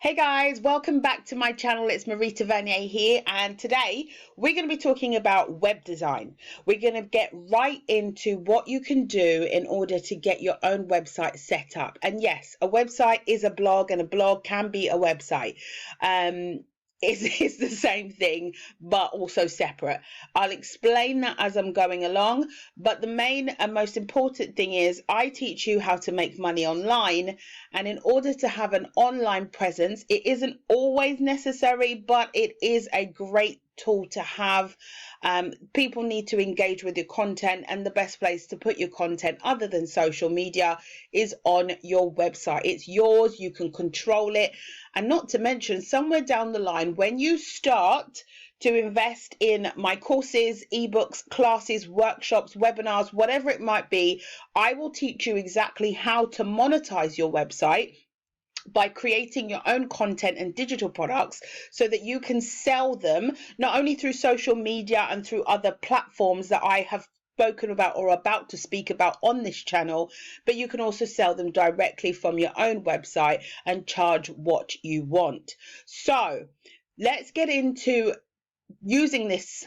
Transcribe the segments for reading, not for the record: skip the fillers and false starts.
Hey guys, welcome back to my channel. It's Marita Vernier here, and today we're going to be talking about web design. We're going to get right into what you can do in order to get your own website set up. And yes, a website is a blog, and a blog can be a website. It's the same thing, but also separate. I'll explain that as I'm going along, but the main and most important thing is I teach you how to make money online, and in order to have an online presence, it isn't always necessary, but it is a great tool to have. People need to engage with your content, and the best place to put your content other than social media is on your website. It's yours, you can control it. And not to mention, somewhere down the line, when you start to invest in my courses, ebooks, classes, workshops, webinars, whatever it might be, I will teach you exactly how to monetize your website by creating your own content and digital products so that you can sell them not only through social media and through other platforms that I have spoken about or about to speak about on this channel, but you can also sell them directly from your own website and charge what you want. So let's get into using this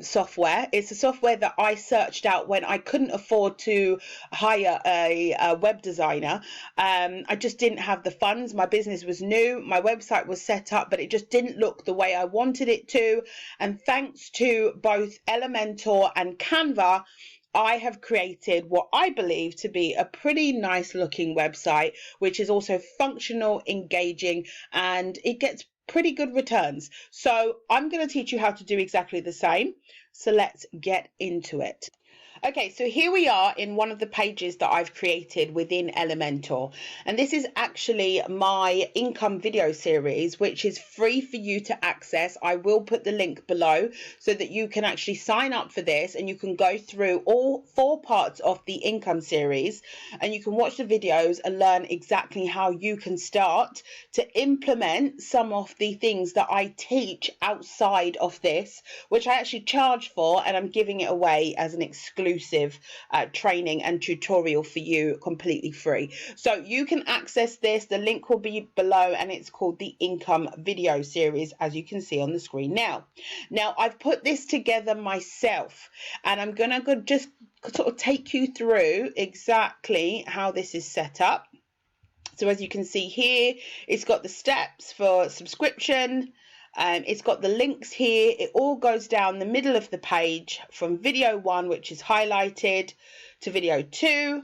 software. It's a software that I searched out when I couldn't afford to hire a web designer. I just didn't have the funds. My business was new, my website was set up, but it just didn't look the way I wanted it to. And thanks to both Elementor and Canva, I have created what I believe to be a pretty nice looking website, which is also functional, engaging, and it gets pretty good returns. So I'm going to teach you how to do exactly the same. So let's get into it. Okay, so here we are in one of the pages that I've created within Elementor, and this is actually my income video series, which is free for you to access. I will put the link below so that you can actually sign up for this, and you can go through all 4 parts of the income series, and you can watch the videos and learn exactly how you can start to implement some of the things that I teach outside of this, which I actually charge for, and I'm giving it away as an exclusive training and tutorial for you completely free. So you can access this. The link will be below, and it's called the income video series, as you can see on the screen now. Now I've put this together myself, and I'm gonna just sort of take you through exactly how this is set up. So as you can see here, it's got the steps for subscription. It's got the links here. It all goes down the middle of the page from video 1, which is highlighted, to video 2,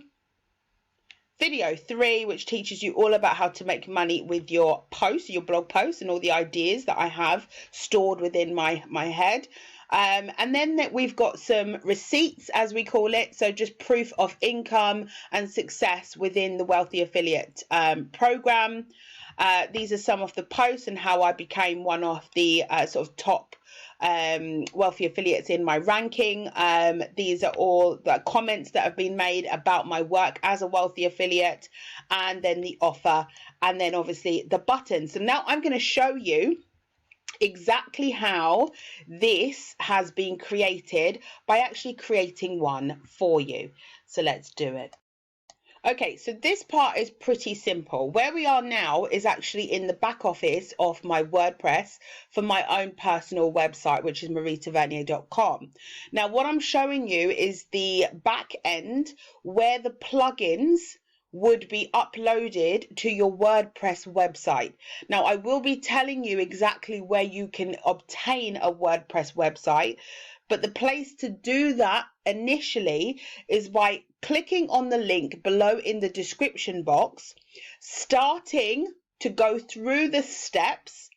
video 3, which teaches you all about how to make money with your posts, your blog posts, and all the ideas that I have stored within my head. And then we've got some receipts, as we call it, so just proof of income and success within the Wealthy Affiliate program. These are some of the posts and how I became one of the sort of top wealthy affiliates in my ranking. These are all the comments that have been made about my work as a wealthy affiliate, and then the offer, and then obviously the button. So now I'm going to show you exactly how this has been created by actually creating one for you. So let's do it. Okay, so this part is pretty simple. Where we are now is actually in the back office of my WordPress for my own personal website, which is maritavernier.com. Now, what I'm showing you is the back end where the plugins would be uploaded to your WordPress website. Now, I will be telling you exactly where you can obtain a WordPress website, but the place to do that initially is by clicking on the link below in the description box, starting to go through the steps,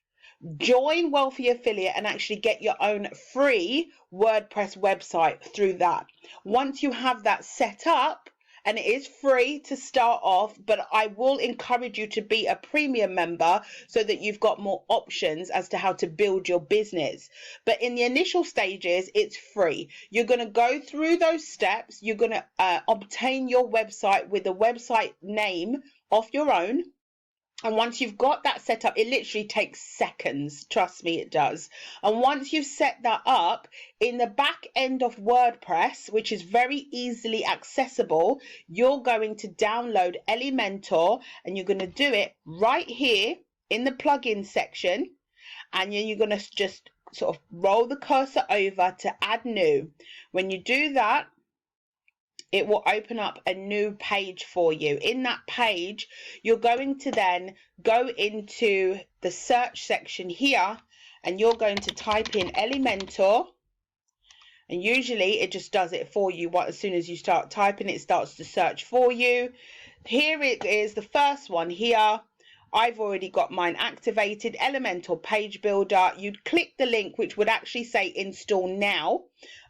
join Wealthy Affiliate, and actually get your own free WordPress website through that. Once you have that set up, and it is free to start off, but I will encourage you to be a premium member so that you've got more options as to how to build your business. But in the initial stages, it's free. You're going to go through those steps. You're going to obtain your website with a website name of your own. And once you've got that set up, it literally takes seconds. Trust me, it does. And once you've set that up, in the back end of WordPress, which is very easily accessible, you're going to download Elementor, and you're going to do it right here in the plugin section, and then you're going to just sort of roll the cursor over to add new. When you do that, it will open up a new page for you. In that page, you're going to then go into the search section here, and you're going to type in Elementor, and usually it just does it for you. As soon as you start typing, it starts to search for you. Here it is, the first one here. I've already got mine activated, Elementor Page Builder. You'd click the link, which would actually say install now.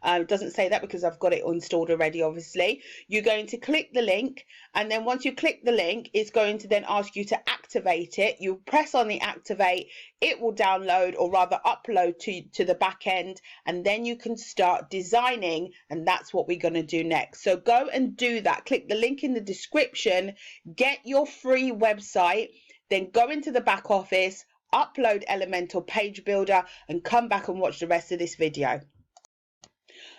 It doesn't say that because I've got it installed already, obviously. You're going to click the link, and then once you click the link, it's going to then ask you to activate it. You press on the activate, it will download, or rather upload to the back end, and then you can start designing, and that's what we're going to do next. So go and do that. Click the link in the description, get your free website, then go into the back office, upload Elementor Page Builder, and come back and watch the rest of this video.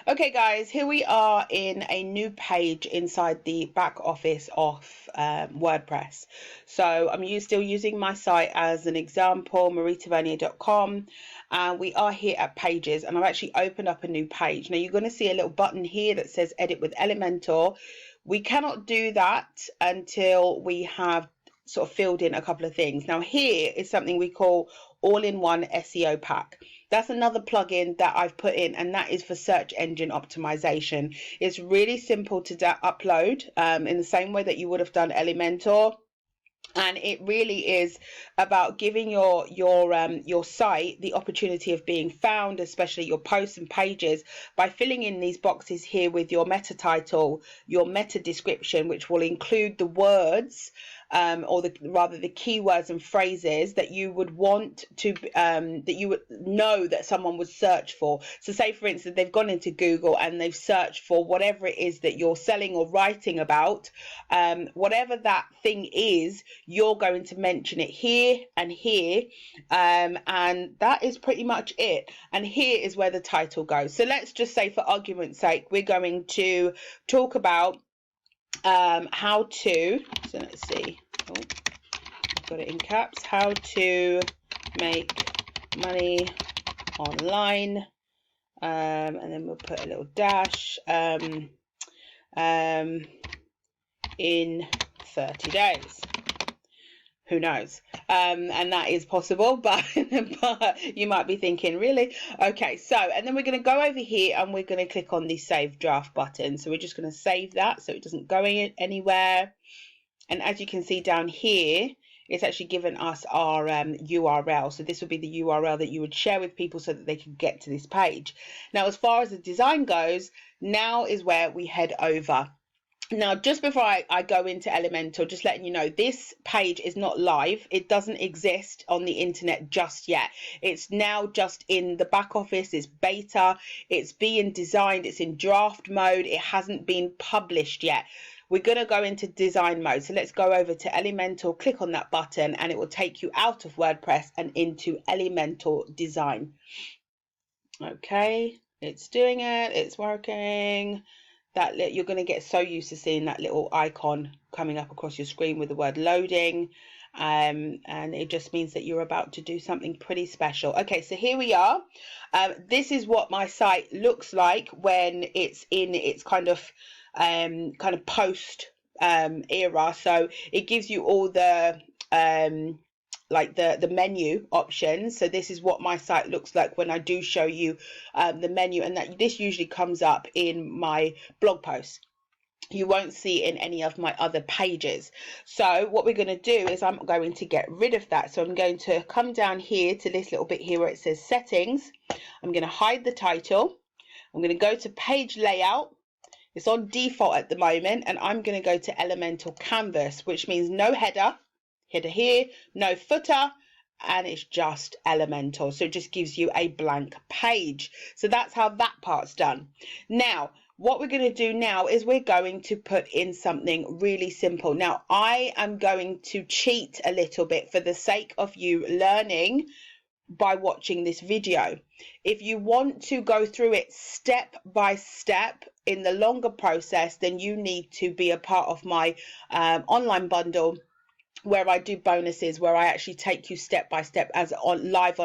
Okay guys, here we are in a new page inside the back office of WordPress. So I'm still using my site as an example, marietavernier.com, and we are here at pages, and I've actually opened up a new page. Now you're going to see a little button here that says edit with Elementor. We cannot do that until we have sort of filled in a couple of things. Now here is something we call all-in-one SEO pack. That's another plugin that I've put in, and that is for search engine optimization. It's really simple to upload in the same way that you would have done Elementor. And it really is about giving your site the opportunity of being found, especially your posts and pages, by filling in these boxes here with your meta title, your meta description, which will include the words or rather the keywords and phrases that you would want to that you would know that someone would search for. So say for instance they've gone into Google and they've searched for whatever it is that you're selling or writing about, whatever that thing is, you're going to mention it here and here, and that is pretty much it. And here is where the title goes. So let's just say, for argument's sake, we're going to talk about how to, so let's see, I've got it in caps, how to make money online, and then we'll put a little dash in 30 days. Who knows? And that is possible, but you might be thinking, really? Okay, so, and then we're going to go over here and we're going to click on the save draft button. So we're just going to save that so it doesn't go anywhere. And as you can see down here, it's actually given us our URL. So this would be the URL that you would share with people so that they could get to this page. Now, as far as the design goes, now is where we head over. Now, just before I go into Elementor, just letting you know, this page is not live. It doesn't exist on the internet just yet. It's now just in the back office. It's beta. It's being designed. It's in draft mode. It hasn't been published yet. We're going to go into design mode. So let's go over to Elementor, click on that button, and it will take you out of WordPress and into Elementor design. Okay, it's doing it. It's working. That you're going to get so used to seeing that little icon coming up across your screen with the word loading, and it just means that you're about to do something pretty special. Okay, so here we are. This is what my site looks like when it's in its kind of post era. So it gives you all the like the menu options. So this is what my site looks like when I do show you the menu, and that this usually comes up in my blog posts. You won't see it in any of my other pages. So what we're going to do is I'm going to get rid of that. So I'm going to come down here to this little bit here where it says settings. I'm going to hide the title. I'm going to go to page layout. It's on default at the moment, and I'm going to go to Elementor Canvas, which means no header here, no footer, and it's just Elementor. So it just gives you a blank page. So that's how that part's done. Now, what we're going to do now is we're going to put in something really simple. Now, I am going to cheat a little bit for the sake of you learning by watching this video. If you want to go through it step by step in the longer process, then you need to be a part of my online bundle, where I do bonuses, where I actually take you step by step as on live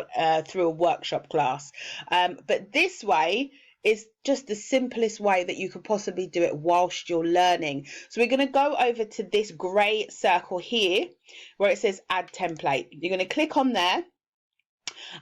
through a workshop class. But this way is just the simplest way that you could possibly do it whilst you're learning. So we're going to go over to this grey circle here where it says add template. You're going to click on there,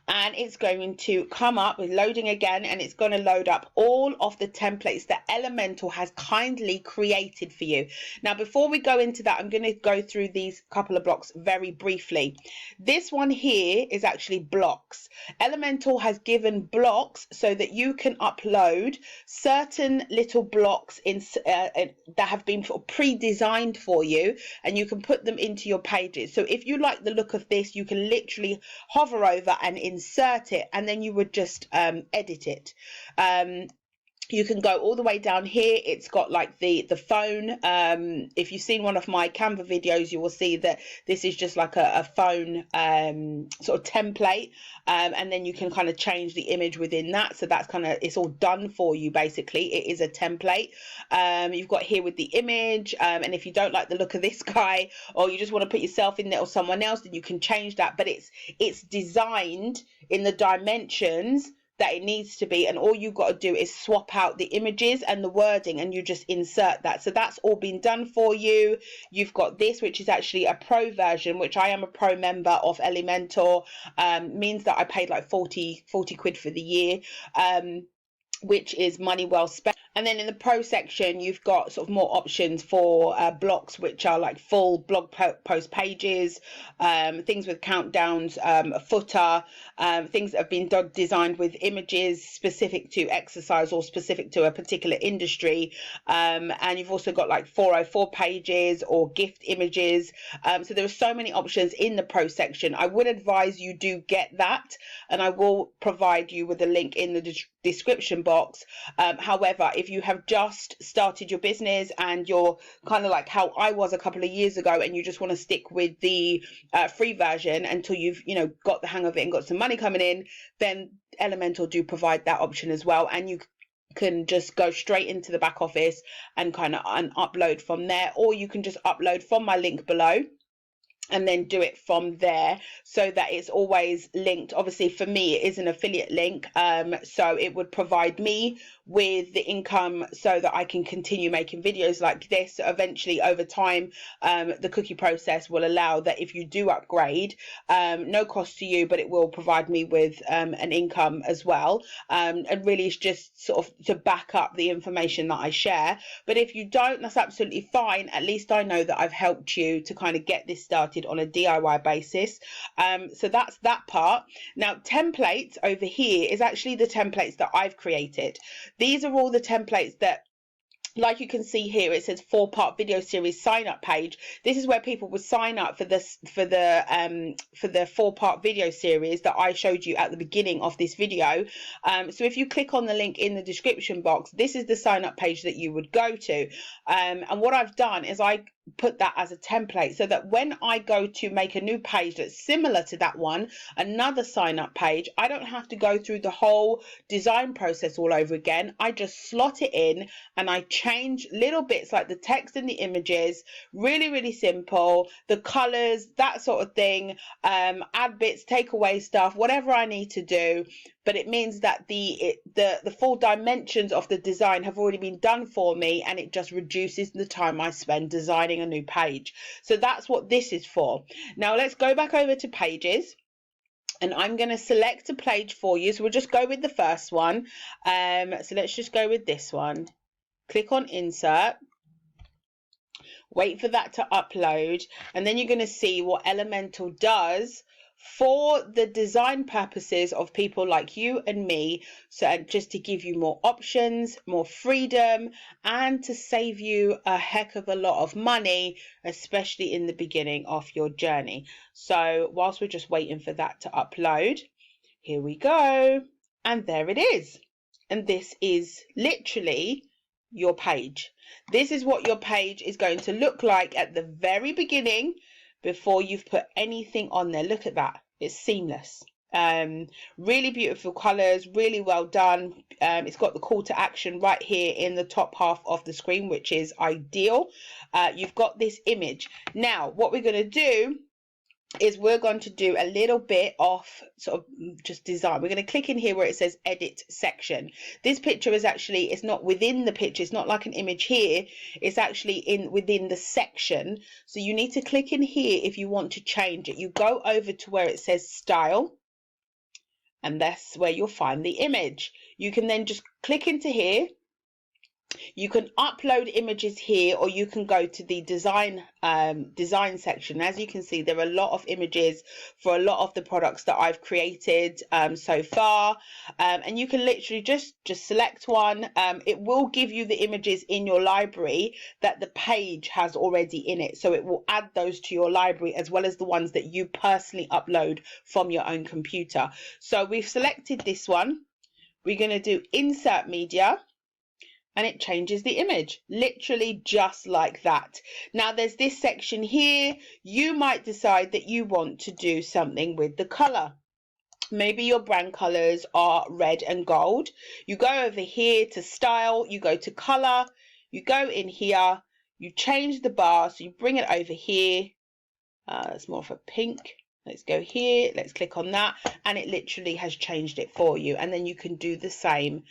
and it's going to come up with loading again, and it's going to load up all of the templates that Elementor has kindly created for you. Now, before we go into that, I'm going to go through these couple of blocks very briefly. This one here is actually blocks. Elementor has given blocks so that you can upload certain little blocks that have been pre-designed for you, and you can put them into your pages. So if you like the look of this, you can literally hover over and insert it, and then you would just edit it. You can go all the way down here. It's got like the phone. If you've seen one of my Canva videos, you will see that this is just like a phone sort of template, and then you can kind of change the image within that. So that's kind of, it's all done for you basically. It is a template. You've got here with the image, and if you don't like the look of this guy, or you just want to put yourself in there or someone else, then you can change that. But it's designed in the dimensions that it needs to be, and all you've got to do is swap out the images and the wording, and you just insert that. So that's all been done for you. You've got this, which is actually a pro version, which I am a pro member of Elementor. Means that I paid like 40 quid for the year, which is money well spent. And then in the pro section, you've got sort of more options for blocks, which are like full blog post pages, things with countdowns, a footer, things that have been designed with images specific to exercise or specific to a particular industry. And you've also got like 404 pages or gift images. So there are so many options in the pro section. I would advise you do get that, and I will provide you with a link in the description box. However, if you have just started your business and you're kind of like how I was a couple of years ago, and you just want to stick with the free version until you've got the hang of it and got some money coming in, then Elementor do provide that option as well, and you can just go straight into the back office and kind of upload from there, or you can just upload from my link below and then do it from there, so that it's always linked. Obviously for me it is an affiliate link, so it would provide me with the income so that I can continue making videos like this. Eventually over time, the cookie process will allow that if you do upgrade, no cost to you, but it will provide me with an income as well, and really it's just sort of to back up the information that I share. But if you don't, that's absolutely fine. At least I know that I've helped you to kind of get this started on a DIY basis. So that's that part. Now templates over here is actually the templates that I've created. These are all the templates that, like you can see here, it says 4-part video series sign up page. This is where people would sign up for this, for the 4-part video series that I showed you at the beginning of this video. So if you click on the link in the description box, this is the sign up page that you would go to. And what I've done is I put that as a template, so that when I go to make a new page that's similar to that one, another sign up page, I don't have to go through the whole design process all over again. I just slot it in and I change little bits like the text and the images, really simple, the colors, that sort of thing, add bits, take away stuff, whatever I need to do. But it means that the full dimensions of the design have already been done for me, and it just reduces the time I spend designing a new page. So that's what this is for. Now let's go back over to pages, and I'm going to select a page for you. So we'll just go with the first one. So let's just go with this one. Click on insert. Wait for that to upload, and then you're going to see what Elementor does for the design purposes of people like you and me. So just to give you more options, more freedom, and to save you a heck of a lot of money, especially in the beginning of your journey. So whilst we're just waiting for that to upload, here we go, and there it is. And this is literally your page. This is what your page is going to look like at the very beginning, before you've put anything on there. Look at that, it's seamless. Really beautiful colors, really well done. It's got the call to action right here in the top half of the screen, which is ideal. You've got this image. Now what we're going to do is we're going to do a little bit of sort of just design. We're going to click in here where it says edit section. This picture is actually, it's not within the picture, it's not like an image here, it's actually within the section. So you need to click in here if you want to change it. You go over to where it says style, and that's where you'll find the image. You can then just click into here. You can upload images here, or you can go to the design section. As you can see, there are a lot of images for a lot of the products that I've created so far, and you can literally just select one. It will give you the images in your library that the page has already in it, so it will add those to your library as well as the ones that you personally upload from your own computer. So we've selected this one. We're going to do insert media, and it changes the image literally just like that. Now there's this section here. You might decide that you want to do something with the color. Maybe your brand colors are red and gold. You go over here to style, you go to color, you go in here, you change the bar, so you bring it over here. It's more of a pink. Let's go here, let's click on that, and it literally has changed it for you. And then you can do the same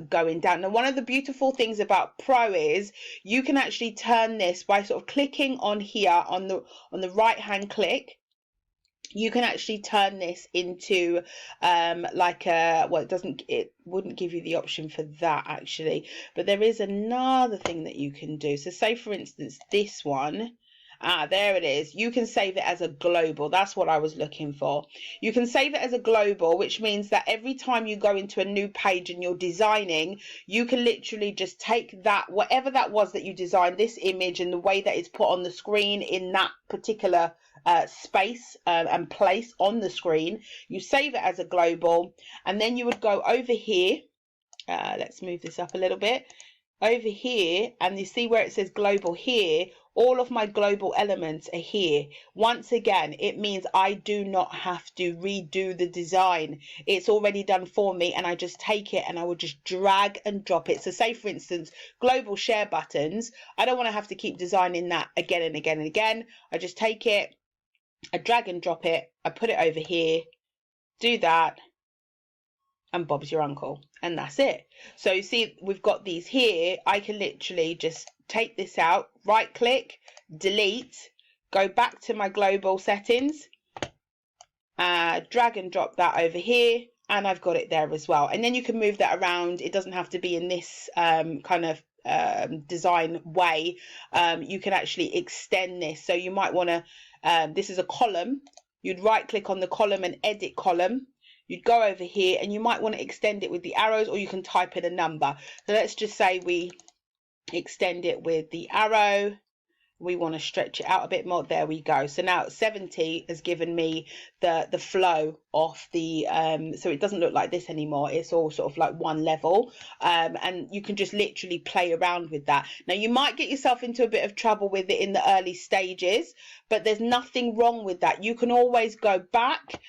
going down. Now, one of the beautiful things about Pro is you can actually turn this by sort of clicking on here on the right hand click. You can actually turn this into like a, well, it wouldn't give you the option for that actually, but there is another thing that you can do. So say for instance this one, there it is. You can save it as a global. That's what I was looking for. You can save it as a global, which means that every time you go into a new page and you're designing, you can literally just take that, whatever that was that you designed, this image and the way that it's put on the screen in that particular space and place on the screen, you save it as a global, and then you would go over here. Let's move this up a little bit. Over here, and you see where it says global here, all of my global elements are here. Once again, it means I do not have to redo the design. It's already done for me, and I just take it and I would just drag and drop it. So say for instance, global share buttons, I don't want to have to keep designing that again and again and again. I just take it, I drag and drop it, I put it over here, do that, and Bob's your uncle, and that's it. So you see we've got these here. I can literally just take this out, right click, delete, go back to my global settings, drag and drop that over here, and I've got it there as well. And then you can move that around. It doesn't have to be in this kind of design way. You can actually extend this. So you might want to, this is a column, you'd right click on the column and edit column. You'd go over here and you might want to extend it with the arrows, or you can type in a number. So let's just say we extend it with the arrow. We want to stretch it out a bit more. There we go. So now 70 has given me the flow of the so it doesn't look like this anymore. It's all sort of like one level, and you can just literally play around with that. Now you might get yourself into a bit of trouble with it in the early stages, but there's nothing wrong with that. You can always go back.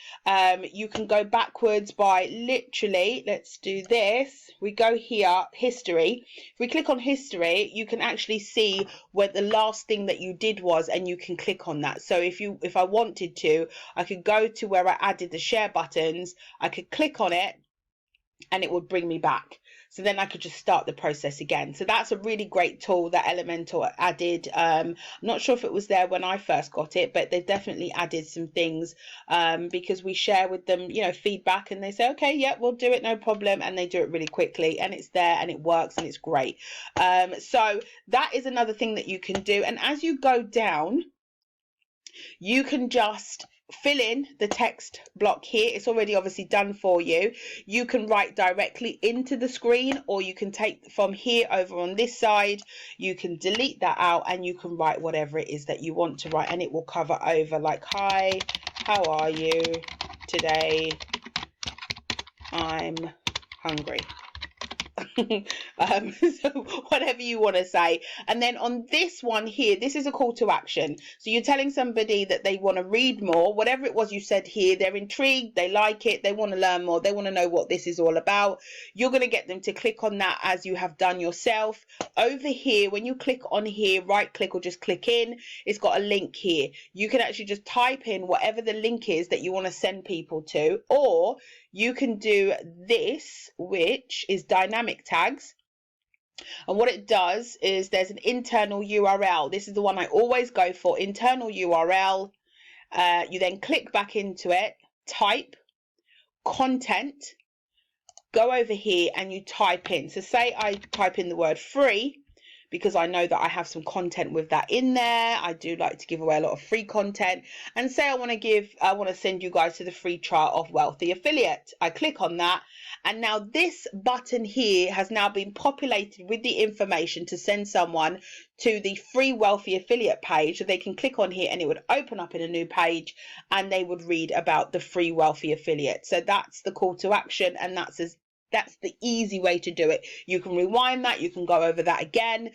You can go backwards by literally, let's do this. We go here, history. If we click on history, you can actually see where the last thing that you did was, and you can click on that. So if I wanted to, I could go to where I added the share buttons, I could click on it and it would bring me back. So then I could just start the process again. So that's a really great tool that Elementor added. I'm not sure if it was there when I first got it, but they've definitely added some things because we share with them, you know, feedback, and they say, okay, yeah, we'll do it, no problem. And they do it really quickly, and it's there and it works and it's great. So that is another thing that you can do. And as you go down, you can just fill in the text block here. It's already obviously done for you. You can write directly into the screen, or you can take from here over on this side. You can delete that out and you can write whatever it is that you want to write, and it will cover over like, hi, how are you today? I'm hungry. So whatever you want to say. And then on this one here, this is a call to action. So you're telling somebody that they want to read more, whatever it was you said here, they're intrigued, they like it, they want to learn more, they want to know what this is all about. You're going to get them to click on that as you have done yourself. Over here, when you click on here, right click or just click in, it's got a link here. You can actually just type in whatever the link is that you want to send people to, or you can do this, which is dynamic tags. And what it does is there's an internal URL. This is the one I always go for, internal URL. You then click back into it, type content, go over here and you type in. So say I type in the word free, because I know that I have some content with that in there. I do like to give away a lot of free content. And say I want to send you guys to the free trial of Wealthy Affiliate. I click on that, and now this button here has now been populated with the information to send someone to the free Wealthy Affiliate page. So they can click on here and it would open up in a new page and they would read about the free Wealthy Affiliate. So that's the call to action, and that's the easy way to do it. You can rewind that, you can go over that again,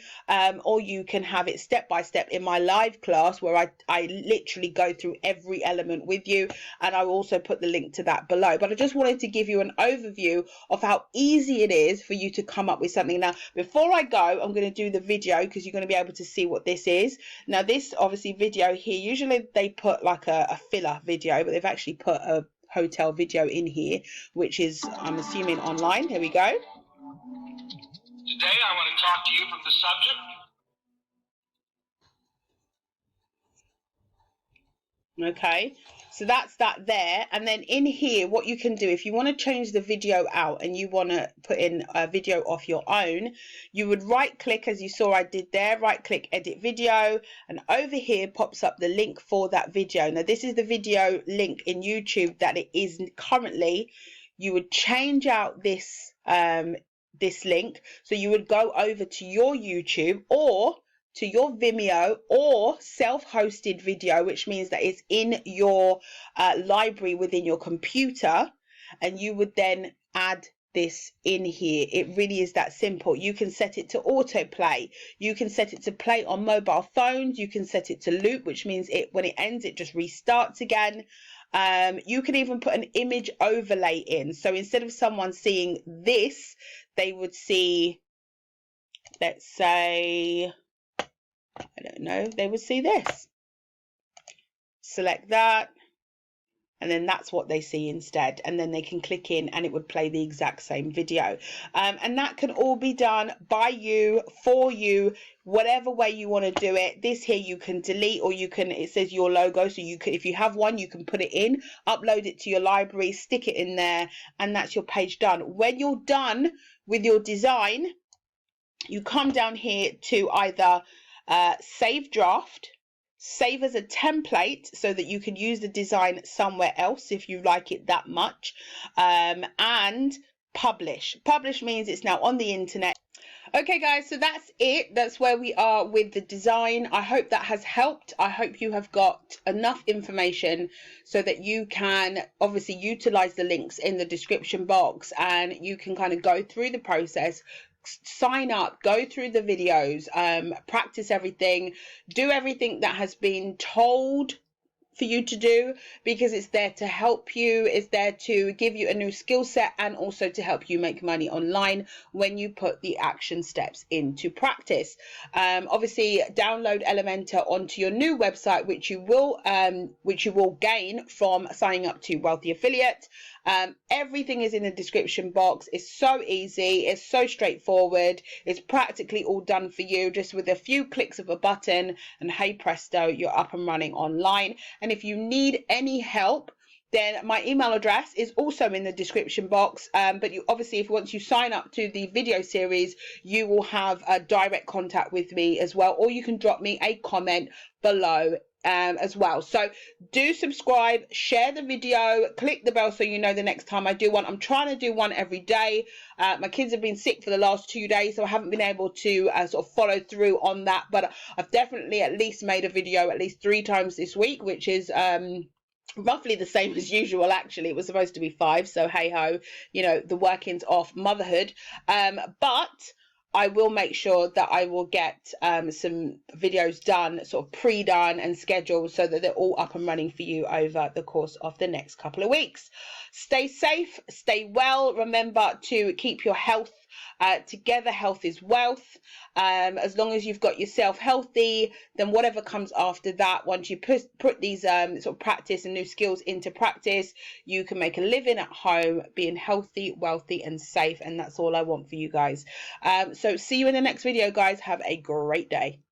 or you can have it step by step in my live class where I literally go through every element with you, and I will also put the link to that below. But I just wanted to give you an overview of how easy it is for you to come up with something. Now, before I go, I'm going to do the video because you're going to be able to see what this is. Now, this obviously video here, usually they put like a filler video, but they've actually put a hotel video in here, which is, I'm assuming, online. Here we go. Today I want to talk to you from the subject. Okay, so that's that there. And then in here, what you can do, if you want to change the video out and you want to put in a video of your own, you would right click, as you saw I did there, right click edit video, and over here pops up the link for that video. Now this is the video link in YouTube that it is currently. You would change out this this link, so you would go over to your YouTube or to your Vimeo or self-hosted video, which means that it's in your library within your computer, and you would then add this in here. It really is that simple. You can set it to autoplay, you can set it to play on mobile phones, you can set it to loop, which means when it ends it just restarts again. You can even put an image overlay in, so instead of someone seeing this, they would see, let's say, I don't know, they would see this. Select that, and then that's what they see instead, and then they can click in and it would play the exact same video. And that can all be done by you, for you, whatever way you want to do it. This here you can delete, or you can, it says your logo, so you can, if you have one, you can put it in, upload it to your library, stick it in there, and that's your page done. When you're done with your design, you come down here to either save draft, save as a template so that you can use the design somewhere else if you like it that much, and publish. Publish means it's now on the internet. Okay guys, so that's it. That's where we are with the design. I hope that has helped. I hope you have got enough information so that you can obviously utilize the links in the description box, and you can kind of go through the process, sign up, go through the videos, practice everything, do everything that has been told for you to do, because it's there to help you, it's there to give you a new skill set, and also to help you make money online when you put the action steps into practice. Obviously download Elementor onto your new website, which you will gain from signing up to Wealthy Affiliate. Everything is in the description box. It's so easy, it's so straightforward, it's practically all done for you just with a few clicks of a button, and hey presto, you're up and running online. And if you need any help, then my email address is also in the description box, but you obviously, if once you sign up to the video series, you will have a direct contact with me as well, or you can drop me a comment below as well. So do subscribe, share the video, click the bell so you know the next time I do one. I'm trying to do one every day. My kids have been sick for the last 2 days, so I haven't been able to sort of follow through on that, but I've definitely at least made a video at least 3 times this week, which is roughly the same as usual. Actually, it was supposed to be 5, so hey ho, you know, the workings of motherhood. But I will make sure that I will get some videos done, sort of pre-done and scheduled, so that they're all up and running for you over the course of the next couple of weeks. Stay safe, stay well. Remember to keep your health together. Health is wealth. As long as you've got yourself healthy, then whatever comes after that, once you put these sort of practice and new skills into practice, you can make a living at home being healthy, wealthy and safe. And that's all I want for you guys. So see you in the next video, guys. Have a great day.